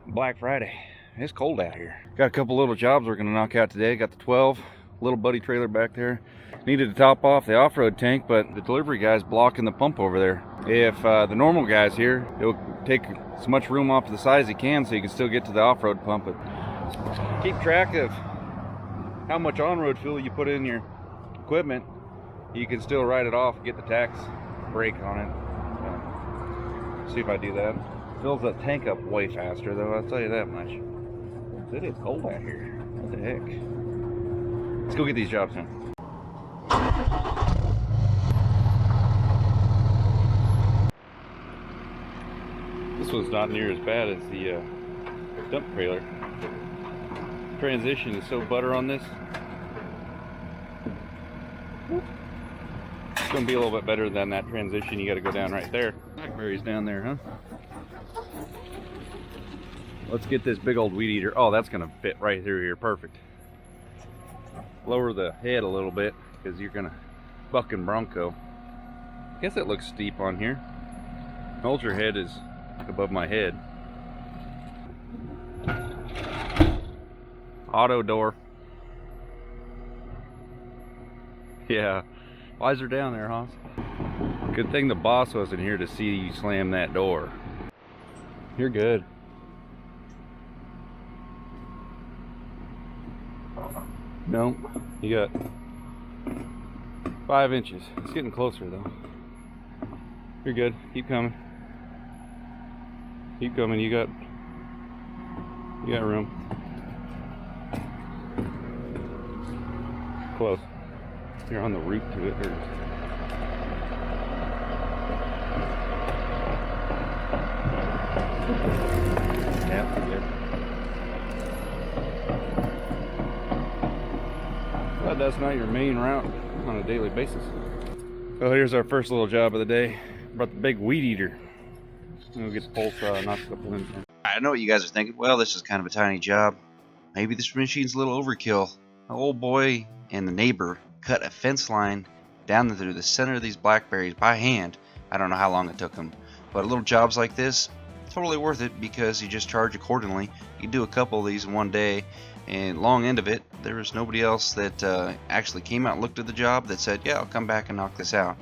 Black Friday. It's cold out here. Got a couple little jobs we're gonna knock out today. Got the 12 little buddy trailer back there. Needed to top off the off-road tank, but the delivery guy's blocking the pump over there. If the normal guy's here, he'll take as much room off to the side as he can so he can still get to the off-road pump. But keep track of how much on-road fuel you put in your equipment. You can still write it off, get the tax break on it. See if I do that. Fills that tank up way faster though, I'll tell you that much. It is cold out here. What the heck? Let's go get these jobs done. This one's not near as bad as the dump trailer. Transition is so butter on this. It's gonna be a little bit better than that transition. You gotta go down right there. Blackberry's down there, huh? Let's get this big old weed eater. Oh, that's gonna fit right through here, perfect. Lower the head a little bit because you're gonna bucking bronco. Guess it looks steep on here. Hold your head is above my head. Auto door. Yeah, why's her down there, Hoss? Good thing the boss wasn't here to see you slam that door. You're good. No, you got 5 inches. It's getting closer though. You're good. Keep coming. Keep coming. You got room. Close. You're on the route to it. Yeah, good. But that's not your main route on a daily basis. So here's our first little job of the day. Brought the big weed eater. We'll get the pulse knock a couple in. I know what you guys are thinking. Well, this is kind of a tiny job. Maybe this machine's a little overkill. My old boy and the neighbor cut a fence line down through the center of these blackberries by hand. I don't know how long it took them, but little jobs like this, totally worth it because you just charge accordingly. You do a couple of these in one day, and long end of it, there was nobody else that actually came out and looked at the job that said, yeah, I'll come back and knock this out.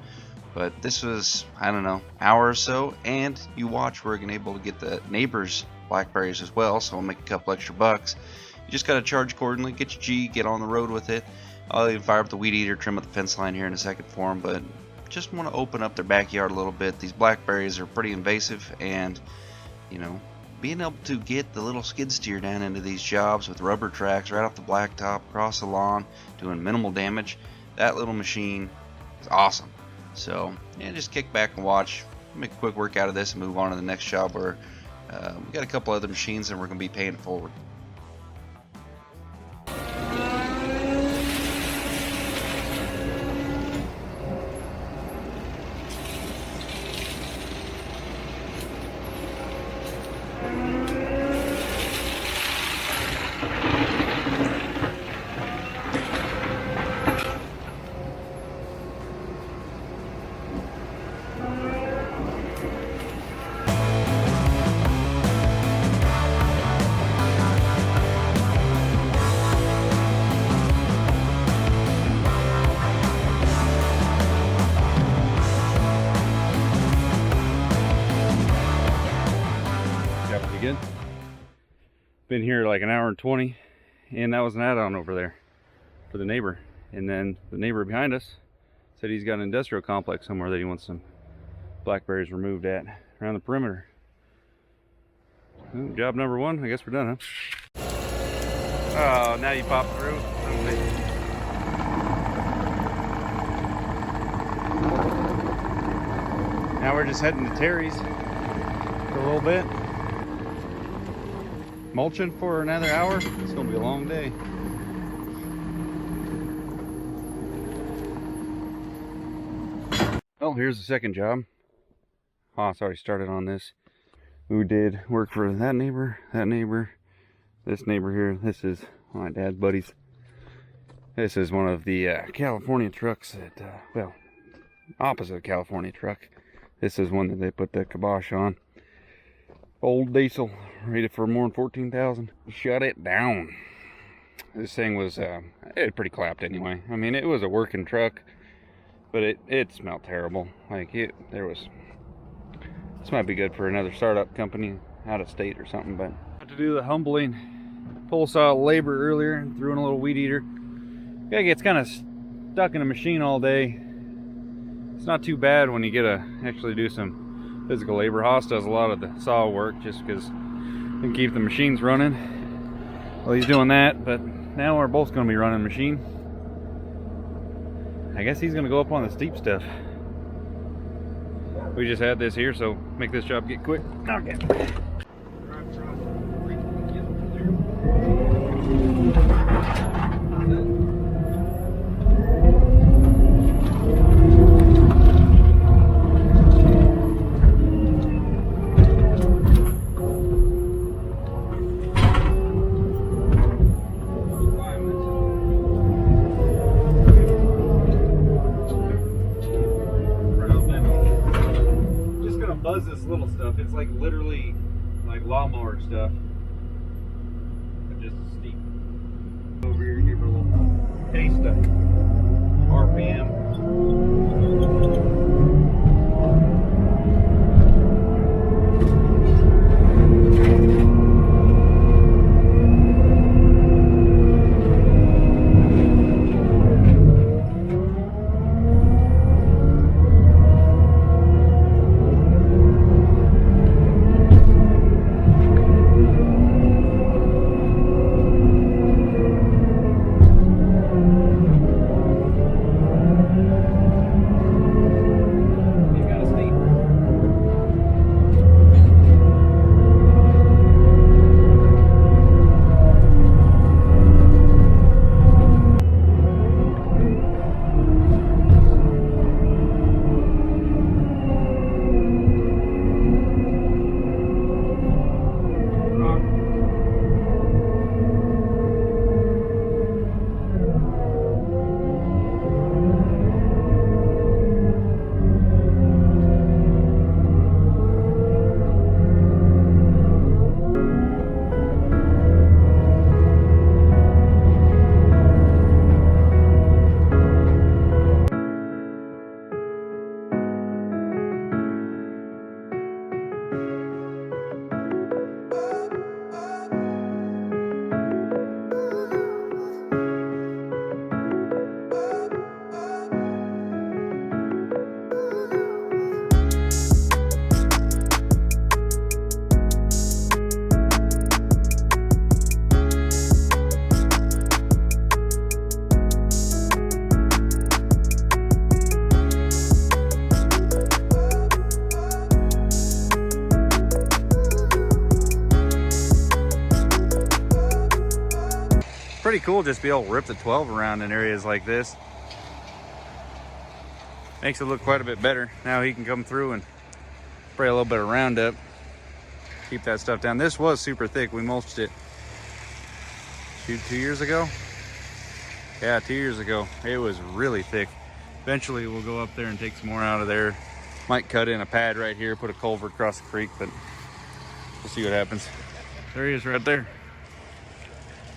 But this was, I don't know, hour or so, and you watch, we're gonna able to get the neighbors blackberries as well, so we'll make a couple extra bucks. You just gotta charge accordingly, get your G, get on the road with it. I'll even fire up the weed eater, trim up the fence line here in a second for them, but just want to open up their backyard a little bit. These blackberries are pretty invasive, and you know, being able to get the little skid steer down into these jobs with rubber tracks right off the blacktop, across the lawn, doing minimal damage, that little machine is awesome. So yeah, just kick back and watch, make a quick work out of this and move on to the next job where we got a couple other machines and we're going to be paying it forward. Good. Been here like an hour and 20, and that was an add-on over there for the neighbor. And then the neighbor behind us said he's got an industrial complex somewhere that he wants some blackberries removed at around the perimeter. Well, job number 1, I guess we're done, huh? Oh, now you pop through. Now we're just heading to Terry's for a little bit. Mulching for another hour. It's gonna be a long day. Well, here's the second job. Haas already started on this. We did work for that neighbor, this neighbor here. This is my dad's buddies. This is one of the California trucks that, well, opposite California truck. This is one that they put the kibosh on. Old diesel Rated for more than 14,000. Shut it down. This thing was it pretty clapped anyway. I mean, it was a working truck, but it smelled terrible. Like this might be good for another startup company out of state or something. But I had to do the humbling pole saw labor earlier and threw in a little weed eater. Guy gets kind of stuck in a machine all day. It's not too bad when you get to actually do some physical labor. Haas does a lot of the saw work just because he can keep the machines running. Well, he's doing that, but now we're both going to be running machine. I guess he's going to go up on the steep stuff. We just had this here, so make this job get quick. Okay. Buzz this little stuff. It's like literally like lawnmower stuff, but just steep. Over here, give her a little taste of RPM. Pretty cool just to be able to rip the 12 around in areas like this. Makes it look quite a bit better. Now he can come through and spray a little bit of Roundup, keep that stuff down. This was super thick. We mulched it, shoot, 2 years ago? Yeah, 2 years ago. It was really thick. Eventually we'll go up there and take some more out of there. Might cut in a pad right here, put a culvert across the creek, but we'll see what happens. There he is right there.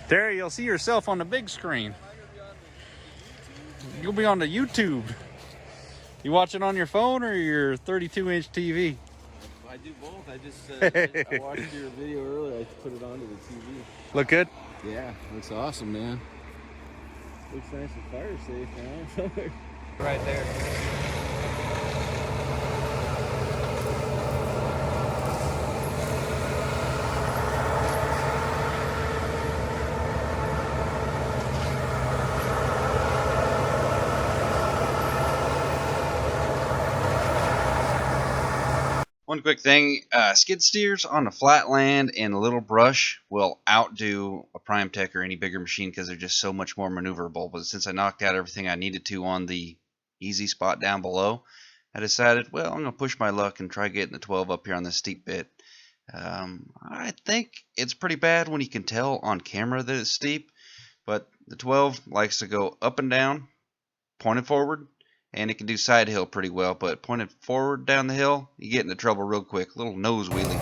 Terry, you'll see yourself on the big screen. You'll be on the YouTube. You watch it on your phone or your 32-inch TV? I do both. I just I watched your video earlier. I put it onto the TV. Look good? Yeah, looks awesome, man. Looks nice and fire safe, man. Right there. One quick thing, skid steers on the flat land and a little brush will outdo a Prime Tech or any bigger machine because they're just so much more maneuverable. But since I knocked out everything I needed to on the easy spot down below, I decided, well, I'm going to push my luck and try getting the 12 up here on this steep bit. I think it's pretty bad when you can tell on camera that it's steep, but the 12 likes to go up and down, pointed forward, and it can do side hill pretty well, but pointed forward down the hill, you get into trouble real quick. Little nose wheelie.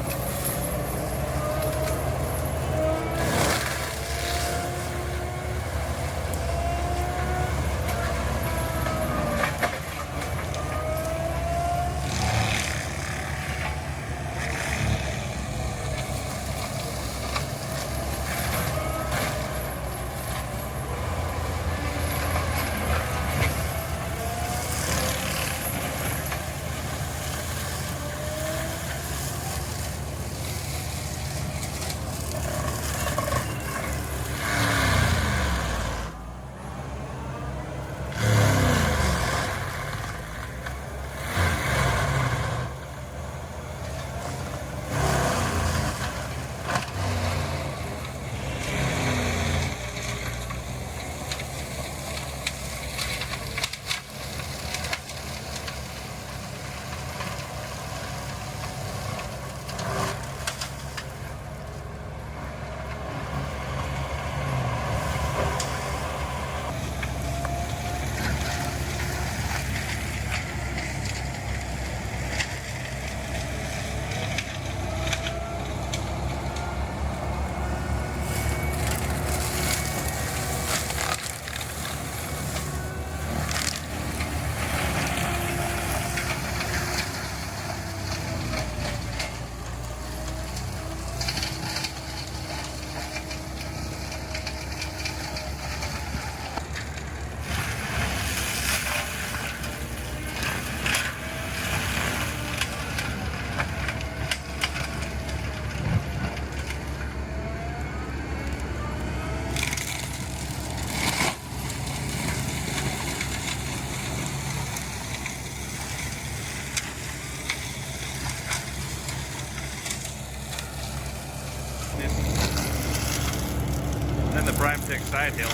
prime tick side hilling.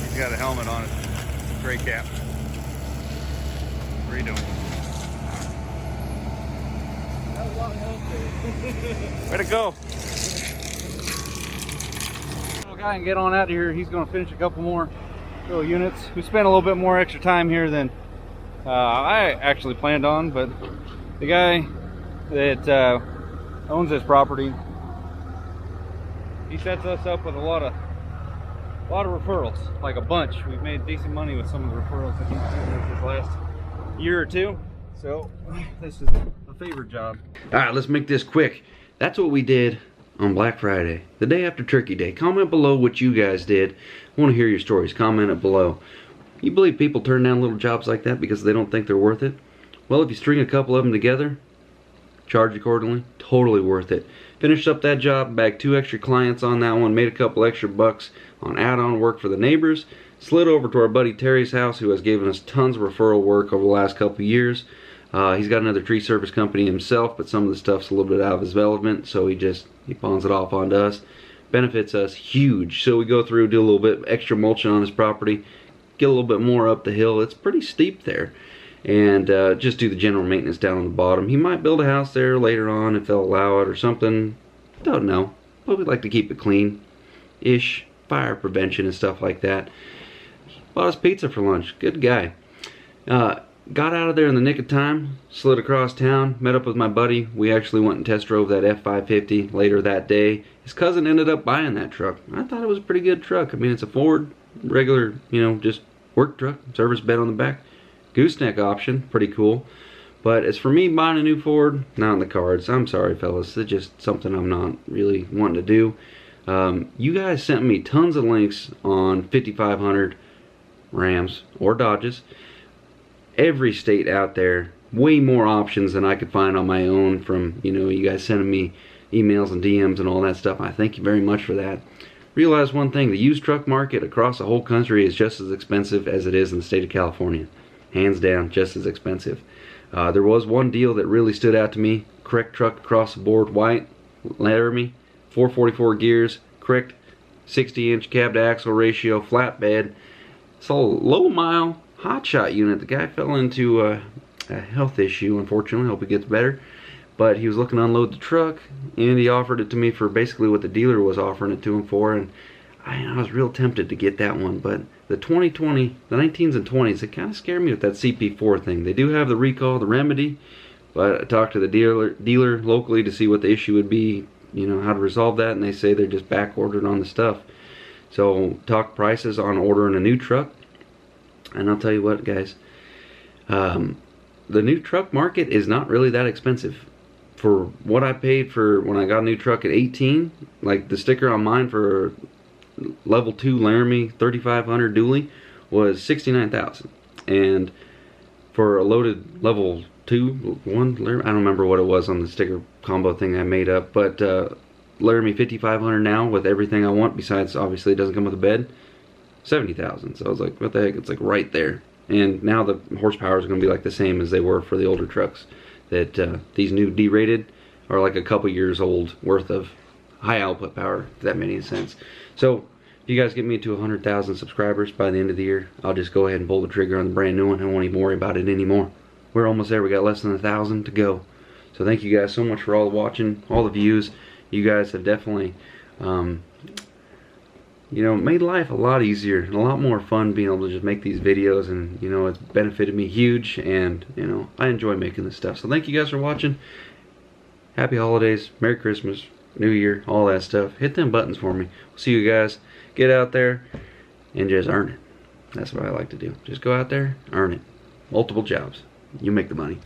He's got a helmet on it, gray cap. What are you doing? That was a lot of help there. Way to go! Little guy can get on out of here. He's going to finish a couple more little units. We spent a little bit more extra time here than I actually planned on, but the guy that owns this property, he sets us up with a lot of referrals, like a bunch. We've made decent money with some of the referrals that he's given us this last year or two. So this is a favorite job. All right, let's make this quick. That's what we did on Black Friday, the day after Turkey Day. Comment below what you guys did. I want to hear your stories. Comment it below. You believe people turn down little jobs like that because they don't think they're worth it? Well, if you string a couple of them together, charge accordingly, totally worth it. Finished up that job, bagged 2 extra clients on that one, made a couple extra bucks on add-on work for the neighbors, slid over to our buddy Terry's house, who has given us tons of referral work over the last couple of years. He's got another tree service company himself, but some of the stuff's a little bit out of his element, so he pawns it off onto us. Benefits us huge. So we go through, do a little bit extra mulching on his property, get a little bit more up the hill. It's pretty steep there. And just do the general maintenance down on the bottom. He might build a house there later on if they'll allow it or something. Don't know. But we'd like to keep it clean-ish. Fire prevention and stuff like that. Bought us pizza for lunch. Good guy. Got out of there in the nick of time. Slid across town. Met up with my buddy. We actually went and test drove that F550 later that day. His cousin ended up buying that truck. I thought it was a pretty good truck. I mean, it's a Ford, regular, just work truck. Service bed on the back. Gooseneck option, pretty cool. But as for me buying a new Ford, not in the cards. I'm sorry, fellas. It's just something I'm not really wanting to do. You guys sent me tons of links on 5500 Rams or Dodges. Every state out there, way more options than I could find on my own from, you guys sending me emails and DMs and all that stuff. I thank you very much for that. Realize one thing, the used truck market across the whole country is just as expensive as it is in the state of California. Hands down, just as expensive. There was one deal that really stood out to me. Correct truck across the board, white, Laramie, 444 gears, correct 60-inch cab to axle ratio, flatbed. It's a low mile hotshot unit. The guy fell into a health issue, unfortunately. Hope he gets better. But he was looking to unload the truck, and he offered it to me for basically what the dealer was offering it to him for. And I was real tempted to get that one, but the 2020, the 19s and 20s, it kind of scared me with that CP4 thing. They do have the recall, the remedy, but I talked to the dealer locally to see what the issue would be, how to resolve that, and they say they're just back ordered on the stuff. So talk prices on ordering a new truck, and I'll tell you what, guys, the new truck market is not really that expensive. For what I paid for when I got a new truck at 18, like the sticker on mine for level 2 Laramie 3500 dually was $69,000, and for a loaded level 2 1 Laramie, I don't remember what it was on the sticker combo thing I made up, but Laramie 5500 now with everything I want, besides obviously it doesn't come with a bed, $70,000. So I was like, what the heck, it's like right there. And now the horsepower is going to be like the same as they were for the older trucks. That these new D-rated are like a couple years old worth of high output power, if that made any sense. So if you guys get me to 100,000 subscribers by the end of the year, I'll just go ahead and pull the trigger on the brand new one. I won't even worry about it anymore. We're almost there. We got less than 1,000 to go. So thank you guys so much for all the watching, all the views. You guys have definitely made life a lot easier and a lot more fun being able to just make these videos, and it's benefited me huge, and I enjoy making this stuff. So thank you guys for watching. Happy holidays, Merry Christmas, New Year, all that stuff. Hit them buttons for me. We'll see you guys. Get out there and just earn it. That's what I like to do. Just go out there, earn it. Multiple jobs. You make the money.